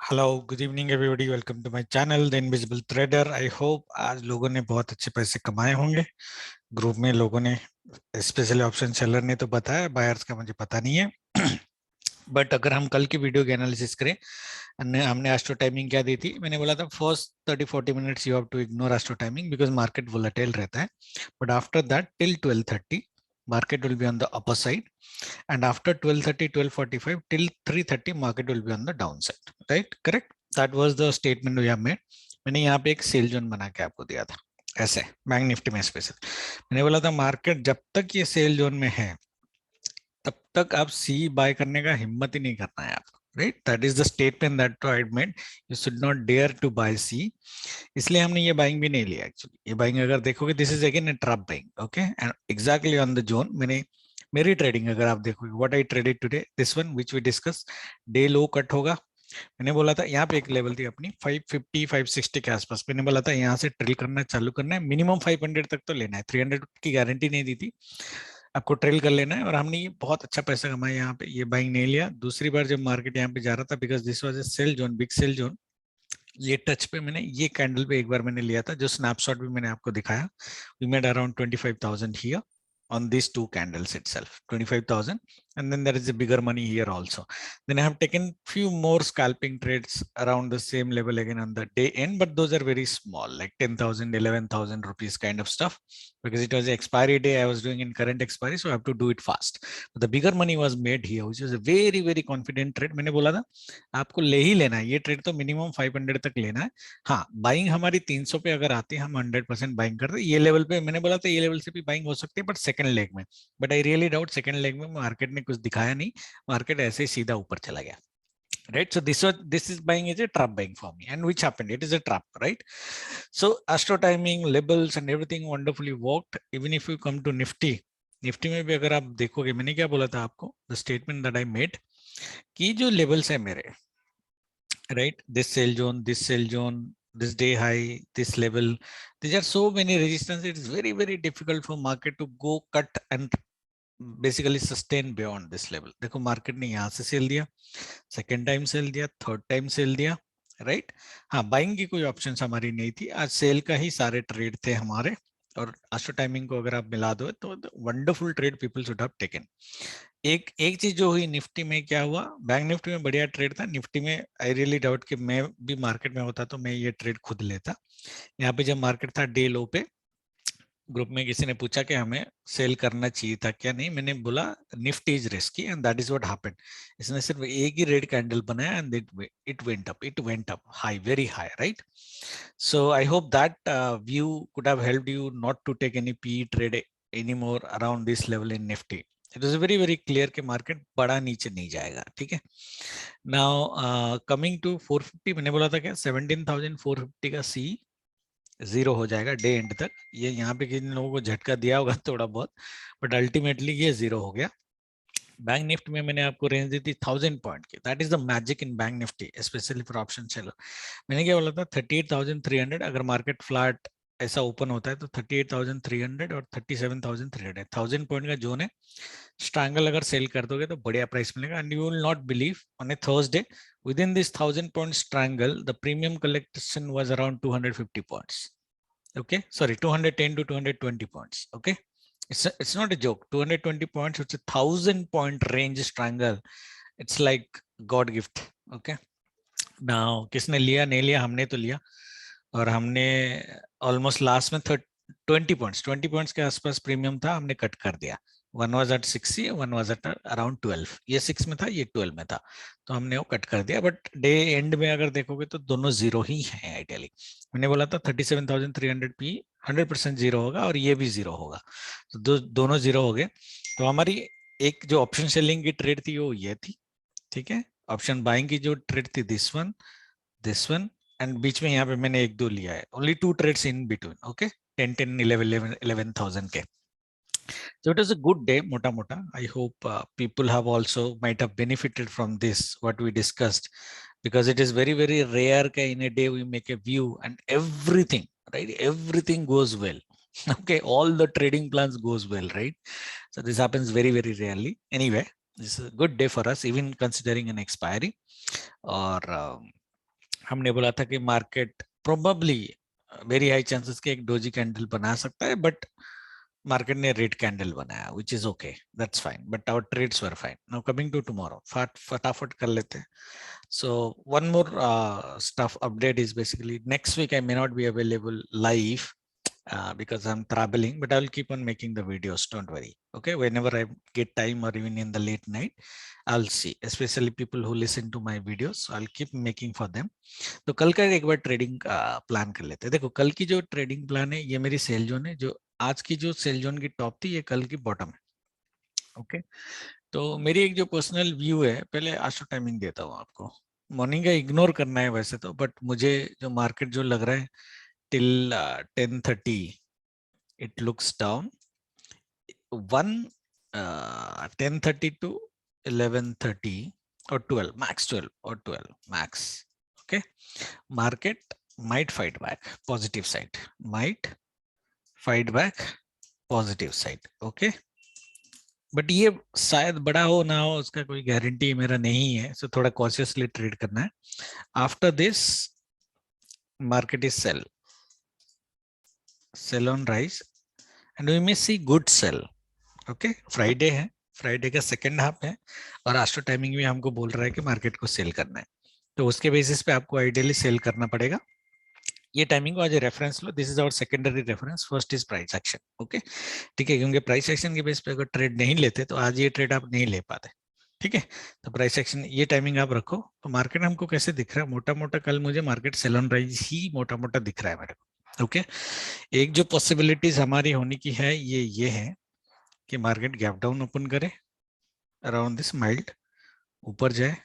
Hello good evening everybody, welcome to my channel the invisible trader. I hope आज लोगों ने बहुत अच्छे पैसे कमाए होंगे। ग्रुप में लोगों ने, स्पेशली ऑप्शन सेलर ने तो बताया, बायर्स का मुझे पता नहीं है। बट अगर हम कल की वीडियो की एनालिसिस करें, हमने एस्ट्रो टाइमिंग क्या दी थी? मैंने बोला था first 30-40 minutes you have to ignore astro timing because market volatile रहता है। But after that till 12:30 market will be on the upper side, and after 12:30 12:45 till 3:30 market will be on the downside, right? Correct, that was the statement we have made. मैंने यहाँ पे एक sell zone बना के आपको दिया था ऐसे, बैंक निफ्टी में स्पेशल। मैंने बोला था मार्केट जब तक ये सेल जोन में है तब तक आप सी बाय करने का हिम्मत ही नहीं करना है आपको, right? That is the statement that I made, you should not dare to buy C. इसलिए हमने ये बाइंग भी नहीं लिया एक्चुअली। ये बाइंग अगर देखोगे, this is again a trap buying, okay, and exactly on the zone. मैंने मेरी ट्रेडिंग अगर आप देखोगे, what I traded today, this one which we discuss, day low cut होगा। मैंने बोला था यहाँ पे एक लेवल थी अपनी 550 560 के आसपास। मैंने बोला था यहाँ से ट्रेल करना चालू करना है, मिनिमम 500 तक तो लेना है, 300 की गारंटी नहीं दी थी, आपको ट्रेल कर लेना है। और हमने ये बहुत अच्छा पैसा कमाया यहाँ पे, ये बाइंग नहीं लिया। दूसरी बार जब मार्केट यहाँ पे जा रहा था, because this was a sell zone, big sell zone, ये टच पे मैंने, ये कैंडल पे एक बार मैंने लिया था, जो स्नैपशॉट भी मैंने आपको दिखाया। We made around 25,000 here on these two candles itself, 25,000, and then there is a bigger money here also. Then I have taken few more scalping trades around the same level again on the day end, but those are very small, like 10,000 11,000 rupees kind of stuff, because it was the expiry day I was doing in current expiry, so I have to do it fast. But the bigger money was made here, which was a very very confident trade. मैंने बोला था आपको ले ही लेना है ये trade, तो minimum 500 तक लेना है। हाँ, बाइंग हमारी 300 पे अगर आती है, हम 100% बाइंग करते हैं। ये लेवल पे मैंने बोला था ये लेवल से भी बाइंग हो सकती है, बट सेकंड लेग में। But I really doubt second leg में मार्केट ने कुछ दिखाया नहीं, मार्केट ऐसे ही सीधा ऊपर चला गया, right? So this is buying is a trap buying for me, and which happened, it is a trap, right? So astro timing, labels and everything wonderfully worked. Even if you come to Nifty में भी अगर आप देखोगे, मैंने क्या बोला था आपको, the statement that I made, कि जो लेवल्स है मेरे, right, this sell zone, this day high, this level, there are so many resistance, it is very very difficult for market to go cut and basically sustain beyond this level. देखो market ने यहाँ से cell दिया, second time cell दिया, third time cell दिया, right? हाँ, buying की कोई ऑप्शंस हमारी नहीं थी, आज सेल का ही सारे ट्रेड थे हमारे। और आफ्टर टाइमिंग को अगर आप मिला दो तो wonderful trade people should have taken. एक एक चीज जो हुई निफ्टी में, क्या हुआ, बैंक निफ्टी में बढ़िया ट्रेड था, निफ्टी में आई रियली डाउट कि मैं भी मार्केट में होता तो मैं ये ट्रेड खुद लेता। यहाँ पे जब मार्केट था डे लो पे, ग्रुप में किसी ने पूछा कि हमें सेल करना चाहिए था क्या, नहीं, मैंने बोला Nifty is risky and that is what happened. इसने सिर्फ एक ही रेड कैंडल बनाया and it went up high, very high, right? So I hope that view could have helped you not to take any P trade any more around this level in Nifty. It is very very clear कि market बड़ा नीचे नहीं जाएगा, ठीक है? Now coming to 450, मैंने बोला था क्या 17,450 का सी जीरो हो जाएगा डे एंड तक। ये यहाँ पे किन लोगों को झटका दिया होगा थोड़ा बहुत, बट अल्टीमेटली ये जीरो हो गया। बैंक निफ्टी में मैंने आपको रेंज दी थी 1000 पॉइंट की, that is the magic in bank Nifty, specially for option seller. मैंने क्या बोला था 38,300, अगर मार्केट फ्लैट ऐसा ओपन होता है तो 38,300 और 37,300, 1000 पॉइंट का जोन है। स्ट्रैंगल अगर सेल कर दोगे तो बढ़िया प्राइस मिलेगा, and you will not believe on A Thursday within this 1000 point strangle the premium collection was around 250 points. Okay, sorry, 210 to 220 points. Okay, it's not a joke, 220 points, it's a 1000 point range strangle, it's like god gift. Okay, now किसने लिया नहीं लिया, हमने तो लिया, और हमने almost last में 20 पॉइंट्स के आसपास प्रीमियम था, हमने कट कर दिया। One was at 60, one was at around 12, ये 6 में था, ये 12 में था, तो हमने वो कट कर दिया। बट डे एंड में अगर देखोगे तो दोनों जीरो ही हैं आइडियली। मैंने बोला था 37,300 पी 100% जीरो होगा, और ये भी जीरो होगा, तो दोनों जीरो हो गए। तो हमारी एक जो ऑप्शन सेलिंग की ट्रेड थी वो ये थी, ठीक है? ऑप्शन बाइंग की जो ट्रेड थी दिस वन, एंड बीच में यहाँ पे मैंने एक दो लिया है, only 2 trades in between, okay, 10 11,000 के। So it was a good day, mota mota. I hope people have also might have benefited from this what we discussed, because it is very very rare that in a day we make a view and everything, right, everything goes well. Okay, all the trading plans goes well, right? So this happens very very rarely. Anyway, this is a good day for us, even considering an expiry, or हमने बोला था कि market probably very high chances के एक doji candle बना सकता है, but market ने रेड कैंडल बनाया, which is okay, that's fine, but our trades were fine. Now coming to tomorrow, फटाफट कर लेते हैं. So one more stuff update is basically next week I may not be available live because I'm traveling, but I'll keep on making the videos. Don't worry. Okay, whenever I get time or even in the late night, I'll see. Especially people who listen to my videos, so I'll keep making for them. तो कल का एक बार trading plan कर लेते हैं. देखो कल की जो ट्रेडिंग प्लान है, ये मेरी सेल जोन है. जो आज की जो सेल जोन की टॉप थी, ये कल की बॉटम है. ओके, तो मेरी एक जो पर्सनल व्यू है, पहले आज टाइमिंग देता हूँ आपको. मॉर्निंग का इग्नोर करना है वैसे तो, बट मुझे जो मार्केट जो लग रहा है till 10:30 it looks down. 10:30 to 11:30 or 12 max, 12 or 12 max. Okay, market might fight back positive side, might fight back positive side. Okay, but ये शायद बड़ा हो ना हो, उसका कोई गारंटी मेरा नहीं है. सो थोड़ा कॉशियसली ट्रेड करना है. After this market is sell on rise and we may see good sell. Okay, Friday है, फ्राइडे का सेकेंड हाफ है, और आफ्टर टाइमिंग भी हमको बोल रहा है कि मार्केट को सेल करना है. तो उसके बेसिस पे आपको आइडियली सेल करना पड़ेगा. ये टाइमिंग को आज रेफरेंस लो. This is our secondary reference. First is price action. Okay, ठीक है, क्योंकि प्राइस एक्शन के बेस पे अगर ट्रेड नहीं लेते तो आज ये ट्रेड आप नहीं ले पाते. ठीक है, तो प्राइस एक्शन ये टाइमिंग आप रखो. तो मार्केट हमको कैसे दिख रहा है, मोटा मोटा कल मुझे मार्केट सेल ऑन राइज ही मोटा मोटा दिख रहा है मेरे को. ओके, एक जो पॉसिबिलिटीज हमारी होने की है ये है कि मार्केट गैप डाउन ओपन करे अराउंड दिस माइल्ड, ऊपर जाए,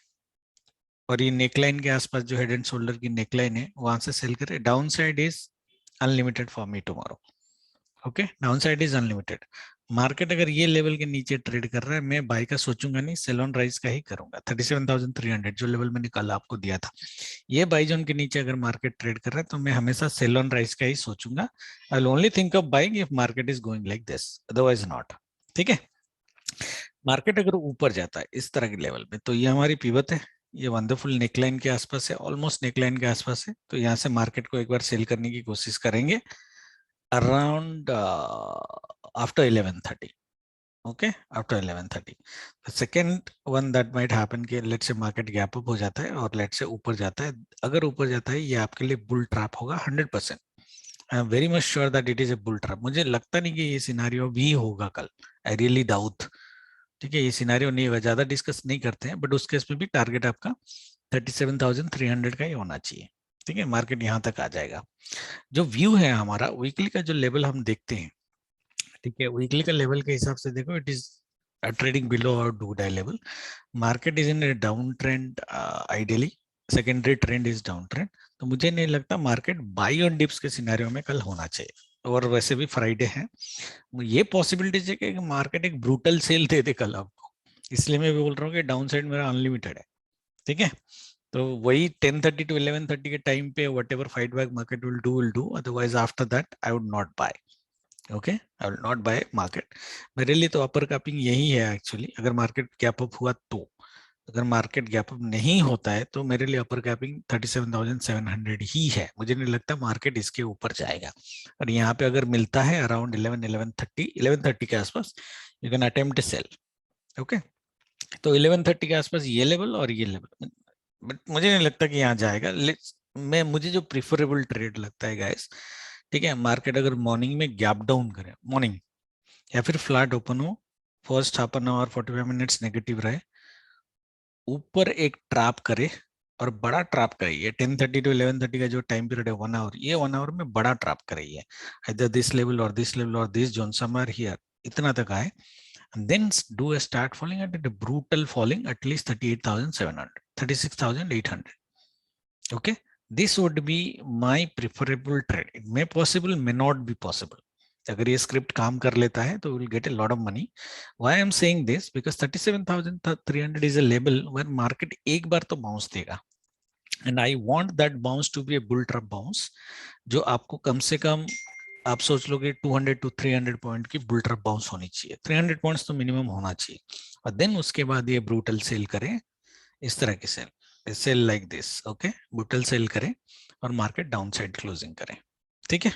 और ये नेकलाइन के आसपास जो हेड एंड शोल्डर की नेकलाइन है वहां से सेल करे. Down side is unlimited for me tomorrow. Okay, down side is unlimited. Market अगर ये लेवल के नीचे ट्रेड कर रहा है, मैं बाय का सोचूंगा नहीं, सेल ऑन राइज का ही करूंगा. 37,300 जो लेवल मैंने कल आपको दिया था, ये बाई जोन के नीचे अगर मार्केट ट्रेड कर रहा है तो मैं हमेशा सेल ऑन राइज का ही सोचूंगा. I will only think of buying if market is going like this, otherwise not. ठीक है, मार्केट अगर ऊपर जाता है इस तरह के लेवल पे, तो ये हमारी पिवट है. ये वंडरफुल नेकलाइन के आसपास है, ऑलमोस्ट नेकलाइन के आसपास है. तो यहाँ से मार्केट को एक बार सेल करने की कोशिश करेंगे around after 11:30. okay, after 11:30. the second one that might happen कि let's say market gap up हो जाता है और let's say ऊपर जाता है. अगर ऊपर जाता है, ये आपके लिए बुल ट्रैप होगा 100%. I am very much sure that it is a bull trap. मुझे लगता नहीं कि ये सिनारियो भी होगा कल. I really doubt. ठीक है, ये सिनारियो नहीं होगा, ज्यादा डिस्कस नहीं करते हैं, बट उस केस में भी टारगेट आपका 37,300 का ही होना चाहिए. ठीक है, मार्केट यहाँ तक आ जाएगा. जो व्यू है हमारा, वीकली का जो लेवल हम देखते हैं, ठीक है, वीकली का लेवल के हिसाब से देखो, इट इज ट्रेडिंग बिलो और डू die level. Market is in a down trend. Ideally secondary trend is down trend. तो मुझे नहीं लगता मार्केट बाई ऑन डिप्स के सिनेरियो में कल होना चाहिए. और वैसे भी फ्राइडे है, ये पॉसिबिलिटी है कि मार्केट एक ब्रूटल सेल दे दे कल आपको. इसलिए मैं बोल रहा हूँ कि डाउन साइड मेरा अनलिमिटेड है. ठीक है, तो वही 10:30 to 11:30 के टाइम पे whatever fight back market will do. Otherwise after that I would not buy. Okay, I will not buy market. मेरे लिए तो अपर कैपिंग यही है एक्चुअली. अगर मार्केट गैप अप हुआ तो, अगर मार्केट गैप अप नहीं होता है तो मेरे लिए अपर कैपिंग 37,700 ही है. मुझे नहीं लगता मार्केट इसके ऊपर जाएगा. और यहाँ पे अगर मिलता है अराउंड 11:30 के आसपास, you can attempt sell. Okay, तो 11:30 के आसपास ये लेवल और ये लेवल, बट मुझे नहीं लगता कि यहाँ जाएगा. मुझे जो प्रिफरेबल ट्रेड लगता है गाइस, ठीक है, मार्केट अगर मॉर्निंग में गैप डाउन करे मॉर्निंग, या फिर फ्लैट ओपन हो, first half an hour 45 minutes negative रहे, ऊपर एक ट्रैप करे, और बड़ा ट्रैप करिए. 10:30 to 11:30 का जो टाइम पीरियड है 1 आवर, ये 1 आवर में बड़ा ट्रैप करिए. इधर दिस लेवल और दिस लेवल और दिस जोन समवेयर हियर, इतना तक आए, and then do a start falling at a brutal falling at least 38,700, 36,800. Okay, this would be my preferable trade. It may possible, may not be possible. अगर ये script काम कर लेता है तो we'll get a lot of money. Why I'm saying this? Because 37,300 is a level where market एक बार तो bounce देगा, and I want that bounce to be a bull trap bounce, जो आपको कम से कम आप सोच लो कि 200 to 300 पॉइंट की बुल ट्रैप बाउंस होनी चाहिए. 300 पॉइंट्स तो मिनिमम होना चाहिए, और देन उसके बाद ये ब्रूटल सेल करें, इस तरह की sell. Sell like this, okay, बुटल सेल करें और मार्केट डाउन साइड क्लोजिंग करें, ठीक है,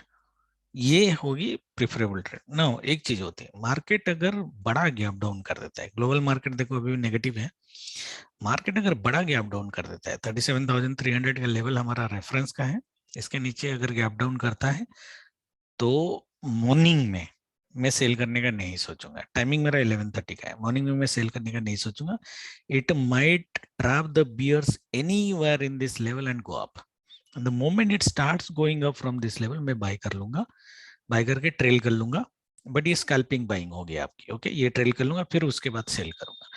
ये होगी प्रिफरेबल ट्रेड। नाउ एक चीज होती है, मार्केट अगर बड़ा गैप डाउन कर देता है, ग्लोबल मार्केट देखो अभी भी नेगेटिव है, मार्केट अगर बड़ा गैप डाउन कर देता है, 37,300 का लेवल हमारा रेफरेंस का है, इसके नीचे अगर गैप डाउन करता है तो मॉर्निंग में मैं सेल करने का नहीं सोचूंगा। टाइमिंग मेरा 11:30 का है, मॉर्निंग में मैं सेल करने का नहीं सोचूंगा। It might trap the bears anywhere in this level and go up. The moment it starts going up from this level, मैं बाय कर लूंगा, बाय करके ट्रेल कर लूंगा, बट ये स्कैल्पिंग बाइंग होगी आपकी, ओके, ये ट्रेल कर लूंगा, फिर उसके बाद सेल करूंगा।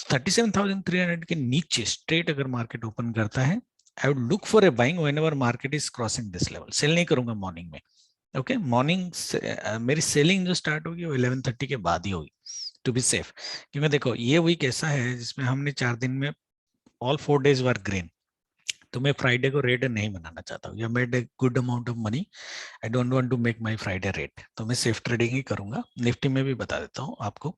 37,300 के नीचे स्ट्रेट अगर मार्केट ओपन करता है, I would look for a buying whenever market is crossing this level. Sell नहीं करूंगा मॉर्निंग में, ओके, मॉर्निंग से मेरी सेलिंग जो स्टार्ट होगी वो 11:30 के बाद ही होगी, टू बी सेफ। क्योंकि देखो ये वीक ऐसा है जिसमें हमने 4 दिन में ऑल 4 डेज वर ग्रीन, तो मैं फ्राइडे को रेड नहीं बनाना चाहता हूँ, या made a good amount of money, I don't want to make my Friday rate, तो मैं सेफ ट्रेडिंग ही करूंगा। निफ्टी में भी बता देता हूँ आपको,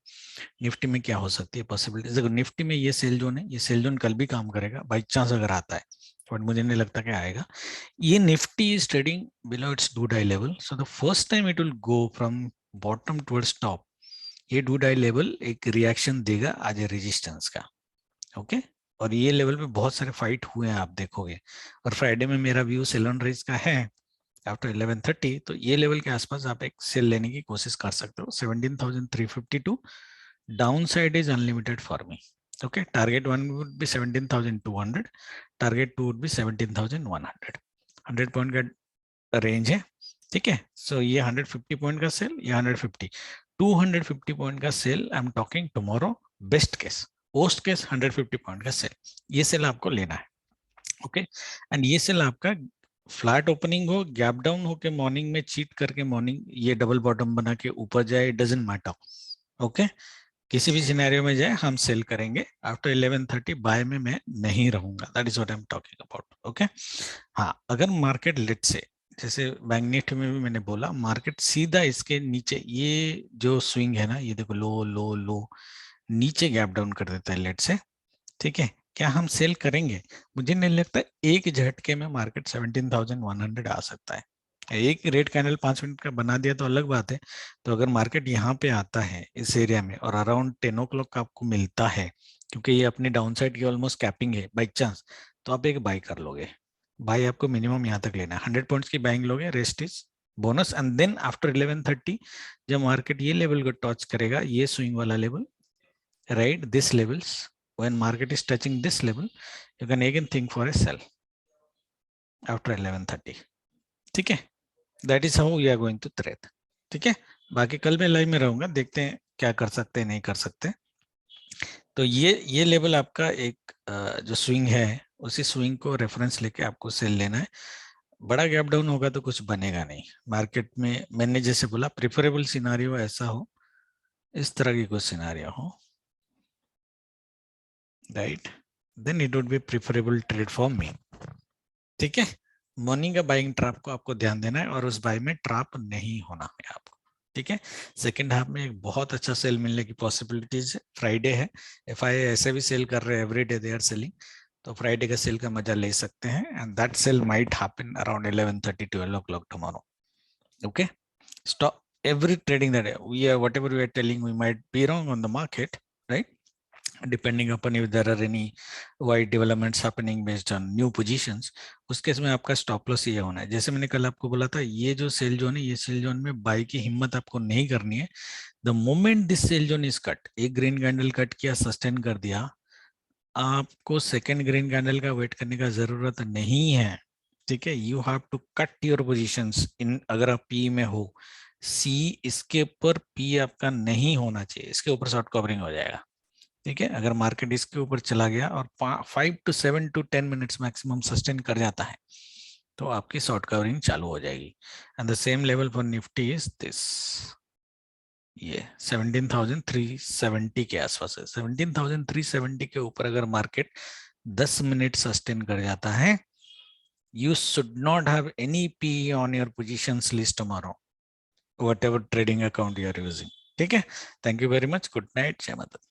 निफ्टी में क्या हो सकती है पॉसिबिलिटी। देखो निफ्टी में ये सेल जोन है, ये सेल जोन कल भी काम करेगा बाई चांस अगर आता है, बट मुझे नहीं लगता कि आएगा। ये Nifty is trading below its do die level, so the first time it will go from bottom towards top. ये डू डाई लेवल एक रिएक्शन देगा आज रेजिस्टेंस का, ओके, और ये लेवल पे बहुत सारे फाइट हुए हैं आप देखोगे, और फ्राइडे में मेरा व्यू सेल ऑन रेज का है आफ्टर 11:30, तो ये लेवल के आसपास आप एक सेल लेने की कोशिश कर सकते हो। 17,352 down side is unlimited for me, okay, target 1 would be 17,200, target 2 would be 17,100, 100 point का रेंज है, ठीक है। सो ये 150 पॉइंट का सेल, ये 150, 250 पॉइंट का sell I am talking tomorrow, best case, post case 150 point का सेल, ये सेल आपको लेना है, ओके। एंड ये सेल आपका फ्लैट ओपनिंग हो, गैप डाउन हो के मॉर्निंग में चीट करके मॉर्निंग ये डबल बॉटम बना के ऊपर जाए, डजंट मैटर, ओके, किसी भी सिनेरियो में जाए हम सेल करेंगे। आफ्टर 11:30 बाय में मैं नहीं रहूंगा, that is what I am talking about, okay. हाँ, अगर मार्केट लेट से, जैसे बैंक निफ्टी में भी मैंने बोला, मार्केट सीधा इसके नीचे, ये जो स्विंग है ना, ये देखो लो लो लो, नीचे गैप डाउन कर देता है लेट से, ठीक है, क्या हम सेल करेंगे? मुझे नहीं लगता एक झटके में मार्केट 17,100 आ सकता है। एक रेड कैंडल 5 मिनट का बना दिया तो अलग बात है, तो अगर मार्केट यहाँ पे आता है इस एरिया में और अराउंड 10 o'clock का आपको मिलता है, क्योंकि ये अपनी डाउन साइड की ऑलमोस्ट कैपिंग है बाई चांस, तो आप एक बाई कर लोगे। बाई आपको मिनिमम यहाँ तक लेना है, 100 पॉइंट्स की बाइंग लोगे, rest is bonus. And then after 11:30 जब मार्केट ये लेवल को टच करेगा, ये स्विंग वाला level, right, this levels, when market is touching this level, you can again think for a sell after 11:30, ठीक है, that is how we are going to trade, ठीक है। बाकी कल मैं लाइव में रहूंगा, देखते हैं क्या कर सकते हैं नहीं कर सकते। तो ये लेवल आपका एक जो स्विंग है, उसी स्विंग को रेफरेंस लेके आपको सेल लेना है। बड़ा गैप डाउन होगा तो कुछ बनेगा नहीं मार्केट में, मैंने जैसे बोला प्रिफरेबल सिनारियो ऐसा हो, इस तरह की कुछ सिनारियो हो, right, then it would be preferable trade for me, ठीक है। मॉर्निंग का बाइंग ट्रैप को आपको ध्यान देना है, और उस बाय में ट्रैप नहीं होना है आपको, ठीक है। सेकंड हाफ में एक बहुत अच्छा सेल मिलने की पॉसिबिलिटीज है, फ्राइडे है, एफआई ऐसे भी सेल कर रहे हैं, every day they are selling, तो फ्राइडे का सेल का मजा ले सकते हैं, and that sell might happen around 11:30 12 o'clock tomorrow, okay। Stop every trading that we are, whatever we are telling, we might be wrong on the market, right, depending upon if there are any wide developments happening based on new positions। उस case में आपका stop loss ये होना है, जैसे मैंने कल आपको बोला था, ये जो सेल जोन है, ये सेल जोन में बाई की हिम्मत आपको नहीं करनी है। The moment this sell zone is cut, एक ग्रीन कैंडल कट किया, सस्टेन कर दिया, आपको सेकेंड ग्रीन कैंडल का वेट करने का जरूरत नहीं है, ठीक है। You have to cut your positions in, अगर आप पी में हो, सी इसके ऊपर पी आपका नहीं होना चाहिए, इसके ऊपर शॉर्ट कवरिंग हो जाएगा, ठीक है। अगर मार्केट इसके ऊपर चला गया और 5 to 7 to 10 minutes maximum sustain कर जाता है, तो आपकी शॉर्ट कवरिंग चालू हो जाएगी। And the same level for Nifty is this, ये 17,370 के आसपास है। 17,370 के ऊपर अगर मार्केट 10 मिनट सस्टेन कर जाता है, you should not have any PE on your positions list tomorrow, whatever trading account you are using, ठीक है। Thank you very much, good night, जय माता दी।